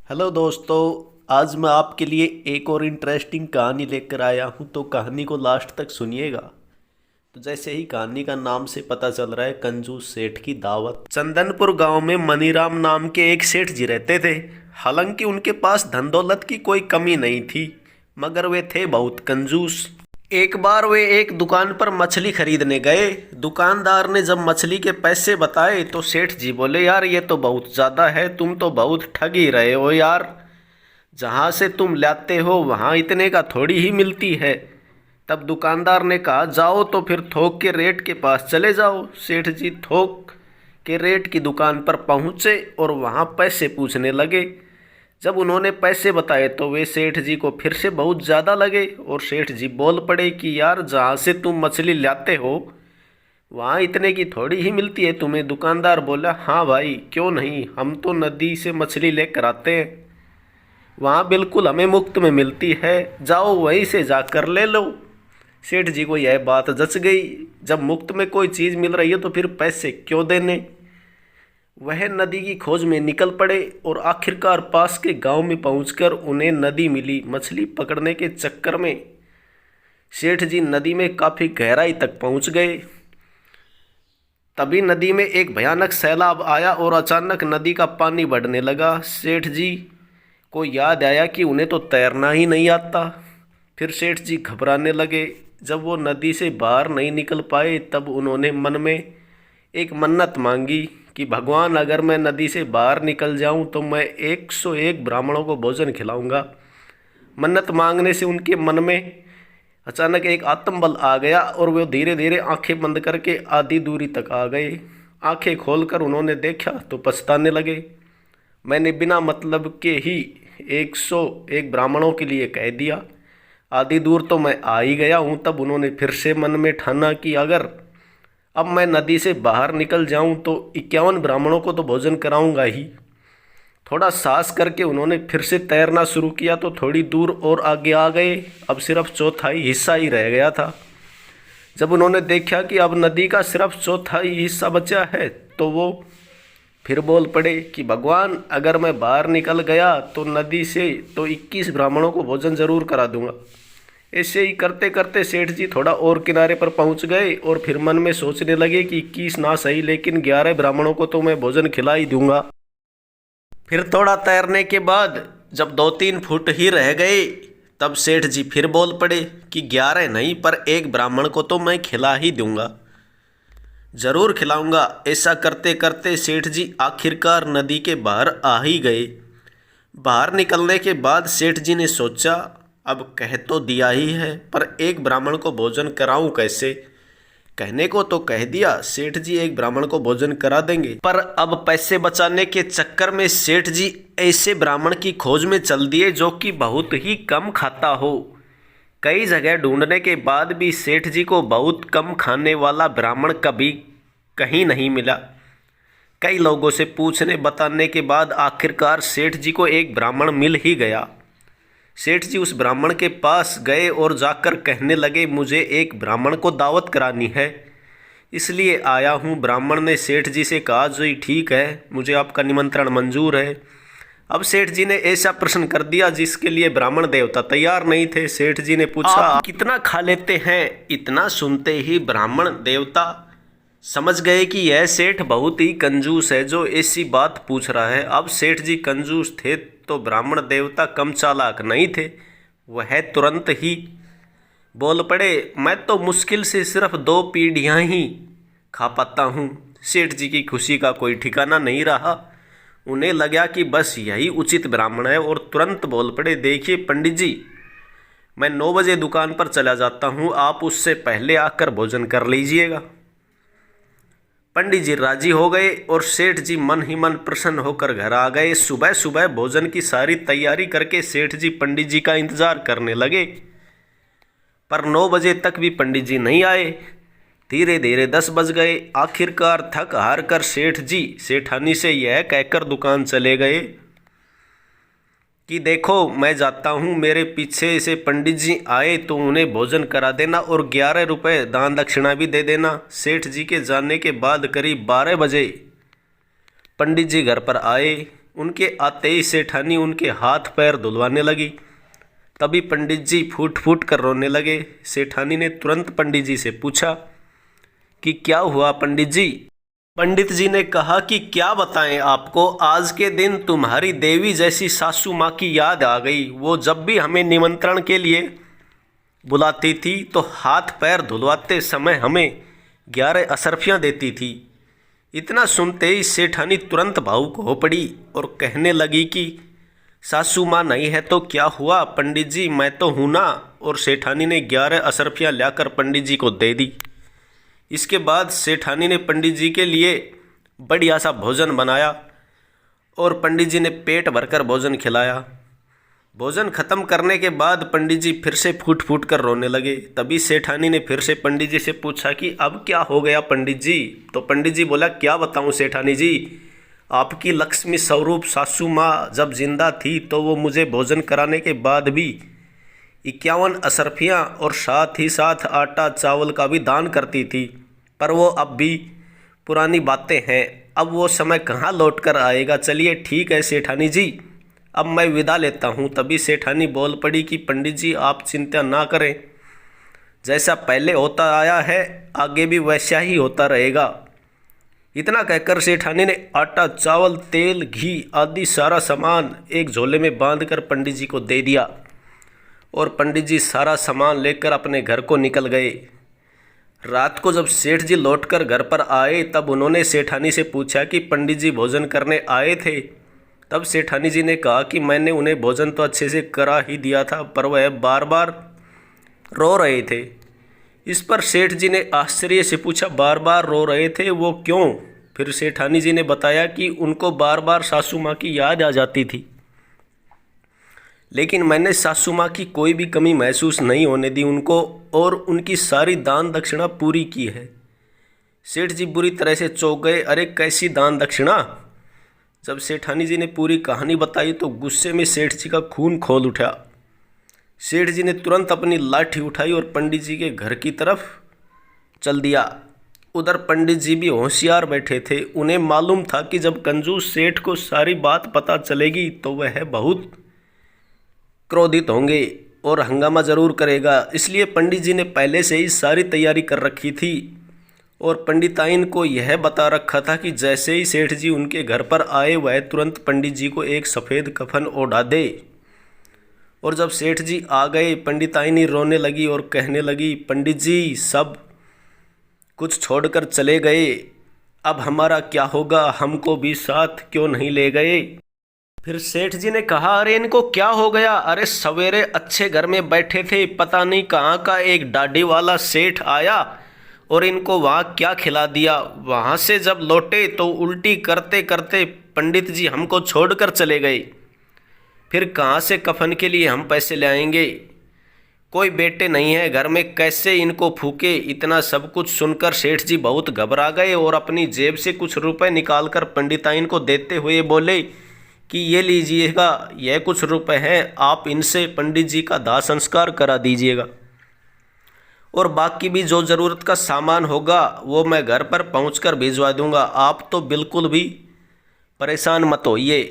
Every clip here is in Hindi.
हेलो दोस्तों। आज मैं आपके लिए एक और इंटरेस्टिंग कहानी लेकर आया हूँ, तो कहानी को लास्ट तक सुनिएगा। तो जैसे ही कहानी का नाम से पता चल रहा है, कंजूस सेठ की दावत। चंदनपुर गांव में मनीराम नाम के एक सेठ जी रहते थे। हालांकि उनके पास धन दौलत की कोई कमी नहीं थी, मगर वे थे बहुत कंजूस। एक बार वे एक दुकान पर मछली खरीदने गए। दुकानदार ने जब मछली के पैसे बताए तो सेठ जी बोले, यार ये तो बहुत ज़्यादा है, तुम तो बहुत ठग ही रहे हो यार। जहाँ से तुम लाते हो वहाँ इतने का थोड़ी ही मिलती है। तब दुकानदार ने कहा, जाओ तो फिर थोक के रेट के पास चले जाओ। सेठ जी थोक के रेट की दुकान पर पहुँचे और वहाँ पैसे पूछने लगे। जब उन्होंने पैसे बताए तो वे सेठ जी को फिर से बहुत ज़्यादा लगे और सेठ जी बोल पड़े कि यार, जहाँ से तुम मछली लाते हो वहाँ इतने की थोड़ी ही मिलती है तुम्हें। दुकानदार बोला, हाँ भाई क्यों नहीं, हम तो नदी से मछली लेकर आते हैं, वहाँ बिल्कुल हमें मुफ्त में मिलती है, जाओ वहीं से जाकर ले लो। सेठ जी को यह बात जच गई, जब मुफ्त में कोई चीज़ मिल रही है तो फिर पैसे क्यों देने। वह नदी की खोज में निकल पड़े और आखिरकार पास के गांव में पहुंचकर उन्हें नदी मिली। मछली पकड़ने के चक्कर में सेठ जी नदी में काफ़ी गहराई तक पहुंच गए। तभी नदी में एक भयानक सैलाब आया और अचानक नदी का पानी बढ़ने लगा। सेठ जी को याद आया कि उन्हें तो तैरना ही नहीं आता। फिर सेठ जी घबराने लगे। जब वो नदी से बाहर नहीं निकल पाए तब उन्होंने मन में एक मन्नत मांगी कि भगवान, अगर मैं नदी से बाहर निकल जाऊं तो मैं 101 ब्राह्मणों को भोजन खिलाऊंगा। मन्नत मांगने से उनके मन में अचानक एक आत्मबल आ गया और वे धीरे धीरे आंखें बंद करके आधी दूरी तक आ गए। आंखें खोलकर उन्होंने देखा तो पछताने लगे, मैंने बिना मतलब के ही 101 ब्राह्मणों के लिए कह दिया। आधी दूर तो मैं आ ही गया हूँ। तब उन्होंने फिर से मन में ठाना कि अगर अब मैं नदी से बाहर निकल जाऊं तो 51 ब्राह्मणों को तो भोजन कराऊंगा ही। थोड़ा साहस करके उन्होंने फिर से तैरना शुरू किया तो थोड़ी दूर और आगे आ गए। अब सिर्फ चौथाई हिस्सा ही रह गया था। जब उन्होंने देखा कि अब नदी का सिर्फ चौथाई हिस्सा बचा है तो वो फिर बोल पड़े कि भगवान, अगर मैं बाहर निकल गया तो नदी से तो 21 ब्राह्मणों को भोजन जरूर करा दूंगा। ऐसे ही करते करते सेठ जी थोड़ा और किनारे पर पहुंच गए और फिर मन में सोचने लगे कि 21 ना सही, लेकिन 11 ब्राह्मणों को तो मैं भोजन खिला ही दूंगा। फिर थोड़ा तैरने के बाद जब 2-3 फुट ही रह गए तब सेठ जी फिर बोल पड़े कि 11 नहीं पर एक ब्राह्मण को तो मैं खिला ही दूंगा, जरूर खिलाऊंगा। ऐसा करते करते सेठ जी आखिरकार नदी के बाहर आ ही गए। बाहर निकलने के बाद सेठ जी ने सोचा, अब कह तो दिया ही है पर एक ब्राह्मण को भोजन कराऊं कैसे। कहने को तो कह दिया, सेठ जी एक ब्राह्मण को भोजन करा देंगे, पर अब पैसे बचाने के चक्कर में सेठ जी ऐसे ब्राह्मण की खोज में चल दिए जो कि बहुत ही कम खाता हो। कई जगह ढूंढने के बाद भी सेठ जी को बहुत कम खाने वाला ब्राह्मण कभी कहीं नहीं मिला। कई लोगों से पूछने बताने के बाद आखिरकार सेठ जी को एक ब्राह्मण मिल ही गया। सेठ जी उस ब्राह्मण के पास गए और जाकर कहने लगे, मुझे एक ब्राह्मण को दावत करानी है, इसलिए आया हूँ। ब्राह्मण ने सेठ जी से कहा, जी ठीक है, मुझे आपका निमंत्रण मंजूर है। अब सेठ जी ने ऐसा प्रश्न कर दिया जिसके लिए ब्राह्मण देवता तैयार नहीं थे। सेठ जी ने पूछा, आप कितना खा लेते हैं। इतना सुनते ही ब्राह्मण देवता समझ गए कि यह सेठ बहुत ही कंजूस है जो ऐसी बात पूछ रहा है। अब सेठ जी कंजूस थे तो ब्राह्मण देवता कम चालाक नहीं थे। वह तुरंत ही बोल पड़े, मैं तो मुश्किल से सिर्फ 2 पीढ़ियाँ ही खा पाता हूँ। सेठ जी की खुशी का कोई ठिकाना नहीं रहा। उन्हें लगा कि बस यही उचित ब्राह्मण है और तुरंत बोल पड़े, देखिए पंडित जी, मैं 9 बजे दुकान पर चला जाता हूँ, आप उससे पहले आकर भोजन कर लीजिएगा। पंडित जी राजी हो गए और सेठ जी मन ही मन प्रसन्न होकर घर आ गए। सुबह सुबह भोजन की सारी तैयारी करके सेठ जी पंडित जी का इंतजार करने लगे, पर 9 बजे तक भी पंडित जी नहीं आए। धीरे धीरे 10 बज गए। आखिरकार थक हार कर सेठ जी सेठानी से यह कहकर दुकान चले गए कि देखो मैं जाता हूँ, मेरे पीछे से पंडित जी आए तो उन्हें भोजन करा देना और 11 रुपये दान दक्षिणा भी दे देना। सेठ जी के जाने के बाद करीब 12 बजे पंडित जी घर पर आए। उनके आते ही सेठानी उनके हाथ पैर धुलवाने लगी। तभी पंडित जी फूट फूट कर रोने लगे। सेठानी ने तुरंत पंडित जी से पूछा कि क्या हुआ पंडित जी। पंडित जी ने कहा कि क्या बताएं आपको, आज के दिन तुम्हारी देवी जैसी सासू माँ की याद आ गई। वो जब भी हमें निमंत्रण के लिए बुलाती थी तो हाथ पैर धुलवाते समय हमें 11 असरफियाँ देती थी। इतना सुनते ही सेठानी तुरंत भावुक हो पड़ी और कहने लगी कि सासू माँ नहीं है तो क्या हुआ पंडित जी, मैं तो हूँ ना। और सेठानी ने 11 असरफियाँ लाकर पंडित जी को दे दी। इसके बाद सेठानी ने पंडित जी के लिए बढ़िया सा भोजन बनाया और पंडित जी ने पेट भरकर भोजन खिलाया। भोजन खत्म करने के बाद पंडित जी फिर से फूट फूट कर रोने लगे। तभी सेठानी ने फिर से पंडित जी से पूछा कि अब क्या हो गया पंडित जी। तो पंडित जी बोला, क्या बताऊं सेठानी जी, आपकी लक्ष्मी स्वरूप सासू माँ जब जिंदा थी तो वो मुझे भोजन कराने के बाद भी 51 असरफियाँ और साथ ही साथ आटा चावल का भी दान करती थी। पर वो अब भी पुरानी बातें हैं, अब वो समय कहाँ लौट कर आएगा। चलिए ठीक है सेठानी जी, अब मैं विदा लेता हूँ। तभी सेठानी बोल पड़ी कि पंडित जी आप चिंता ना करें, जैसा पहले होता आया है आगे भी वैसा ही होता रहेगा। इतना कहकर सेठानी ने आटा चावल तेल घी आदि सारा सामान एक झोले में बांधकर पंडित जी को दे दिया और पंडित जी सारा सामान लेकर अपने घर को निकल गए। रात को जब सेठ जी लौटकर घर पर आए तब उन्होंने सेठानी से पूछा कि पंडित जी भोजन करने आए थे। तब सेठानी जी ने कहा कि मैंने उन्हें भोजन तो अच्छे से करा ही दिया था, पर वह बार बार रो रहे थे। इस पर सेठ जी ने आश्चर्य से पूछा, बार बार रो रहे थे, वो क्यों? फिर सेठानी जी ने बताया कि उनको बार बार सासू माँ की याद आ जाती थी, लेकिन मैंने सासू माँ की कोई भी कमी महसूस नहीं होने दी उनको, और उनकी सारी दान दक्षिणा पूरी की है। सेठ जी बुरी तरह से चौंक गए। अरे कैसी दान दक्षिणा? जब सेठानी जी ने पूरी कहानी बताई तो गुस्से में सेठ जी का खून खौल उठा। सेठ जी ने तुरंत अपनी लाठी उठाई और पंडित जी के घर की तरफ चल दिया। उधर पंडित जी भी होशियार बैठे थे। उन्हें मालूम था कि जब कंजूस सेठ को सारी बात पता चलेगी तो वह बहुत क्रोधित होंगे और हंगामा जरूर करेगा। इसलिए पंडित जी ने पहले से ही सारी तैयारी कर रखी थी और पंडिताइन को यह बता रखा था कि जैसे ही सेठ जी उनके घर पर आए वह तुरंत पंडित जी को एक सफ़ेद कफन ओढ़ा दे। और जब सेठ जी आ गए पंडिताइनी रोने लगी और कहने लगी, पंडित जी सब कुछ छोड़कर चले गए, अब हमारा क्या होगा, हमको भी साथ क्यों नहीं ले गए। फिर सेठ जी ने कहा, अरे इनको क्या हो गया? अरे सवेरे अच्छे घर में बैठे थे, पता नहीं कहाँ का एक दाढ़ी वाला सेठ आया और इनको वहाँ क्या खिला दिया। वहाँ से जब लौटे तो उल्टी करते करते पंडित जी हमको छोड़कर चले गए। फिर कहाँ से कफन के लिए हम पैसे ले आएंगे? कोई बेटे नहीं है घर में, कैसे इनको फूके? इतना सब कुछ सुनकर सेठ जी बहुत घबरा गए और अपनी जेब से कुछ रुपए निकालकर पंडिताइन को देते हुए बोले कि ये लीजिएगा, यह कुछ रुपए हैं, आप इनसे पंडित जी का दाह संस्कार करा दीजिएगा और बाकी भी जो ज़रूरत का सामान होगा वो मैं घर पर पहुंचकर भिजवा दूंगा। आप तो बिल्कुल भी परेशान मत होइए।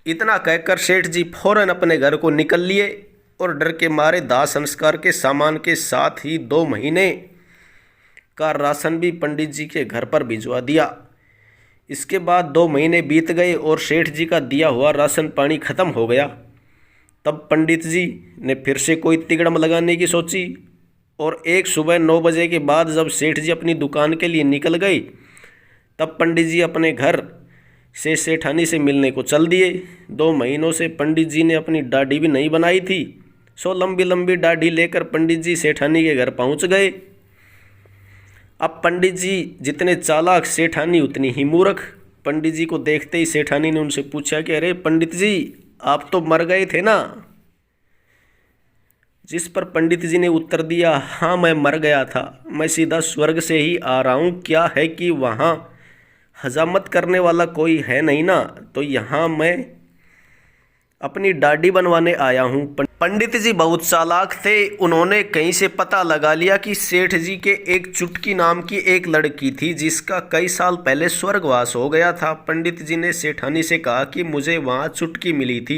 इतना कहकर सेठ जी फौरन अपने घर को निकल लिए और डर के मारे दाह संस्कार के सामान के साथ ही 2 महीने का राशन भी पंडित जी के घर पर भिजवा दिया। इसके बाद 2 महीने बीत गए और सेठ जी का दिया हुआ राशन पानी खत्म हो गया। तब पंडित जी ने फिर से कोई तिगड़म लगाने की सोची और एक सुबह 9 बजे के बाद जब सेठ जी अपनी दुकान के लिए निकल गए तब पंडित जी अपने घर से सेठानी से मिलने को चल दिए। 2 महीनों से पंडित जी ने अपनी दाढ़ी भी नहीं बनाई थी, सो लंबी लंबी दाढ़ी लेकर पंडित जी सेठानी के घर पहुंच गए। अब पंडित जी जितने चालाक सेठानी उतनी ही मूर्ख। पंडित जी को देखते ही सेठानी ने उनसे पूछा कि अरे पंडित जी आप तो मर गए थे ना? जिस पर पंडित जी ने उत्तर दिया, हाँ मैं मर गया था, मैं सीधा स्वर्ग से ही आ रहा हूँ। क्या है कि वहाँ हजामत करने वाला कोई है नहीं ना, तो यहाँ मैं अपनी दाढ़ी बनवाने आया हूँ। पंडित जी बहुत चालाक थे। उन्होंने कहीं से पता लगा लिया कि सेठ जी के एक चुटकी नाम की एक लड़की थी जिसका कई साल पहले स्वर्गवास हो गया था। पंडित जी ने सेठानी से कहा कि मुझे वहाँ चुटकी मिली थी,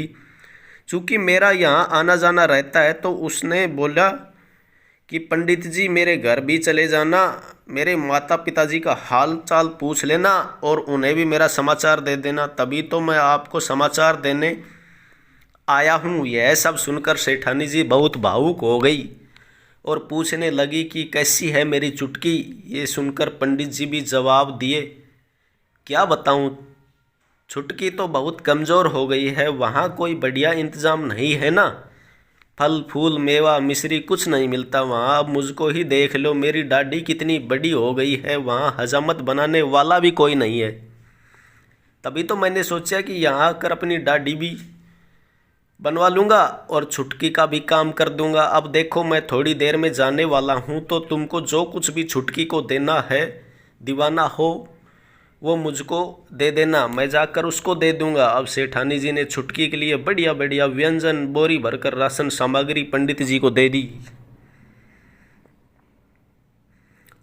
चूँकि मेरा यहाँ आना जाना रहता है। तो उसने बोला कि पंडित जी मेरे घर भी चले जाना, मेरे माता पिताजी का हाल चाल पूछ लेना और उन्हें भी मेरा समाचार दे देना, तभी तो मैं आपको समाचार देने आया हूँ। यह सब सुनकर सेठानी जी बहुत भावुक हो गई और पूछने लगी कि कैसी है मेरी चुटकी। ये सुनकर पंडित जी भी जवाब दिए, क्या बताऊँ, चुटकी तो बहुत कमज़ोर हो गई है, वहाँ कोई बढ़िया इंतज़ाम नहीं है ना, फल फूल मेवा मिश्री कुछ नहीं मिलता वहाँ। अब मुझको ही देख लो, मेरी दाढ़ी कितनी बड़ी हो गई है, वहाँ हजामत बनाने वाला भी कोई नहीं है। तभी तो मैंने सोचा कि यहाँ आकर अपनी दाढ़ी भी बनवा लूँगा और छुटकी का भी काम कर दूँगा। अब देखो मैं थोड़ी देर में जाने वाला हूँ, तो तुमको जो कुछ भी छुटकी को देना है, दीवाना हो, वो मुझको दे देना, मैं जाकर उसको दे दूंगा। अब सेठानी जी ने छुटकी के लिए बढ़िया बढ़िया व्यंजन बोरी भरकर राशन सामग्री पंडित जी को दे दी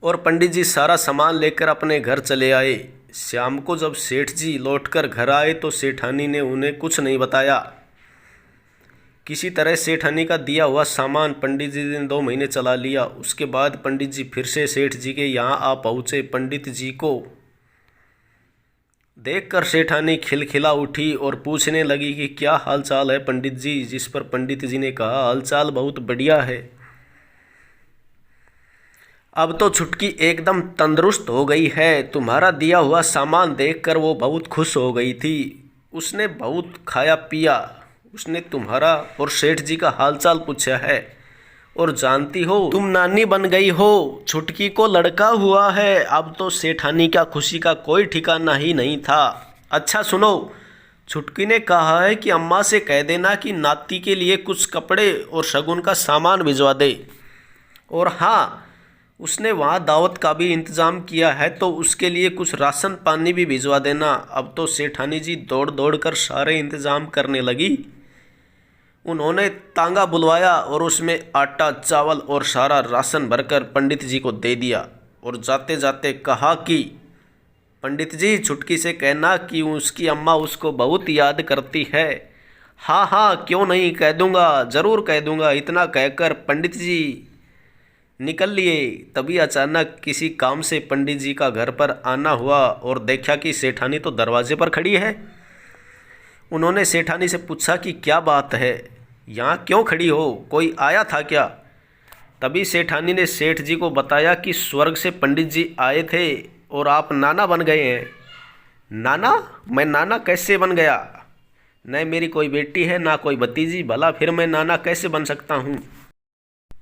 और पंडित जी सारा सामान लेकर अपने घर चले आए। शाम को जब सेठ जी लौटकर घर आए तो सेठानी ने उन्हें कुछ नहीं बताया। किसी तरह सेठानी का दिया हुआ सामान पंडित जी ने 2 महीने चला लिया। उसके बाद पंडित जी फिर से सेठ जी के यहाँ आ पहुँचे। पंडित जी को देखकर सेठानी खिलखिला उठी और पूछने लगी कि क्या हाल चाल है पंडित जी। जिस पर पंडित जी ने कहा, हालचाल बहुत बढ़िया है, अब तो छुटकी एकदम तंदुरुस्त हो गई है। तुम्हारा दिया हुआ सामान देखकर वो बहुत खुश हो गई थी, उसने बहुत खाया पिया, उसने तुम्हारा और सेठ जी का हालचाल पूछा है। और जानती हो, तुम नानी बन गई हो, छुटकी को लड़का हुआ है। अब तो सेठानी का खुशी का कोई ठिकाना ही नहीं था। अच्छा सुनो, छुटकी ने कहा है कि अम्मा से कह देना कि नाती के लिए कुछ कपड़े और शगुन का सामान भिजवा दे। और हाँ, उसने वहाँ दावत का भी इंतज़ाम किया है, तो उसके लिए कुछ राशन पानी भी भिजवा देना। अब तो सेठानी जी दौड़ दौड़ कर सारे इंतज़ाम करने लगी। उन्होंने तांगा बुलवाया और उसमें आटा चावल और सारा राशन भरकर पंडित जी को दे दिया और जाते जाते कहा कि पंडित जी छुटकी से कहना कि उसकी अम्मा उसको बहुत याद करती है। हाँ हाँ क्यों नहीं, कह दूँगा, ज़रूर कह दूँगा। इतना कहकर पंडित जी निकल लिए। तभी अचानक किसी काम से पंडित जी का घर पर आना हुआ और देखा कि सेठानी तो दरवाजे पर खड़ी है। उन्होंने सेठानी से पूछा कि क्या बात है, यहाँ क्यों खड़ी हो, कोई आया था क्या। तभी सेठानी ने सेठ जी को बताया कि स्वर्ग से पंडित जी आए थे और आप नाना बन गए हैं। नाना? मैं नाना कैसे बन गया? न मेरी कोई बेटी है ना कोई भतीजी, भला फिर मैं नाना कैसे बन सकता हूँ।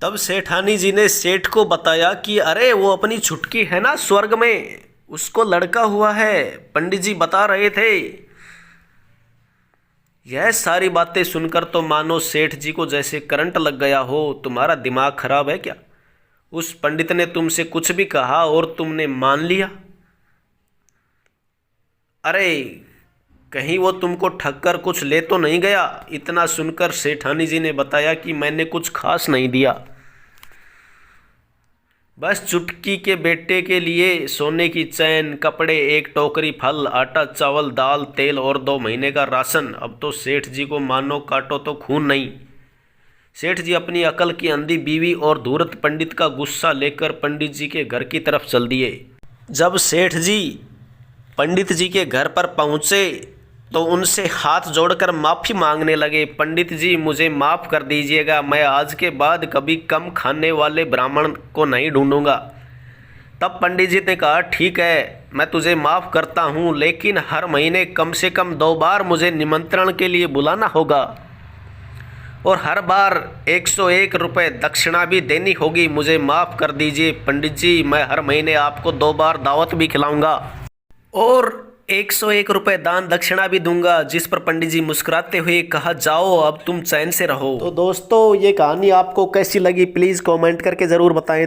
तब सेठानी जी ने सेठ को बताया कि अरे वो अपनी छुटकी है ना स्वर्ग में, उसको लड़का हुआ है, पंडित जी बता रहे थे। यह सारी बातें सुनकर तो मानो सेठ जी को जैसे करंट लग गया हो। तुम्हारा दिमाग खराब है क्या? उस पंडित ने तुमसे कुछ भी कहा और तुमने मान लिया? अरे कहीं वो तुमको ठग कर कुछ ले तो नहीं गया? इतना सुनकर सेठानी जी ने बताया कि मैंने कुछ खास नहीं दिया, बस चुटकी के बेटे के लिए सोने की चैन, कपड़े, एक टोकरी फल, आटा चावल दाल तेल और 2 महीने का राशन। अब तो सेठ जी को मानो काटो तो खून नहीं। सेठ जी अपनी अकल की अंधी बीवी और धूर्त पंडित का गुस्सा लेकर पंडित जी के घर की तरफ चल दिए। जब सेठ जी पंडित जी के घर पर पहुँचे तो उनसे हाथ जोड़कर माफ़ी मांगने लगे। पंडित जी मुझे माफ़ कर दीजिएगा, मैं आज के बाद कभी कम खाने वाले ब्राह्मण को नहीं ढूंढूंगा। तब पंडित जी ने कहा ठीक है, मैं तुझे माफ़ करता हूँ, लेकिन हर महीने कम से कम 2 बार मुझे निमंत्रण के लिए बुलाना होगा और हर बार 101 रुपये दक्षिणा भी देनी होगी। मुझे माफ़ कर दीजिए पंडित जी, मैं हर महीने आपको 2 बार दावत भी खिलाऊंगा और 101 रुपये दान दक्षिणा भी दूंगा। जिस पर पंडित जी मुस्कुराते हुए कहा, जाओ अब तुम चैन से रहो। तो दोस्तों ये कहानी आपको कैसी लगी प्लीज़ कमेंट करके ज़रूर बताएं।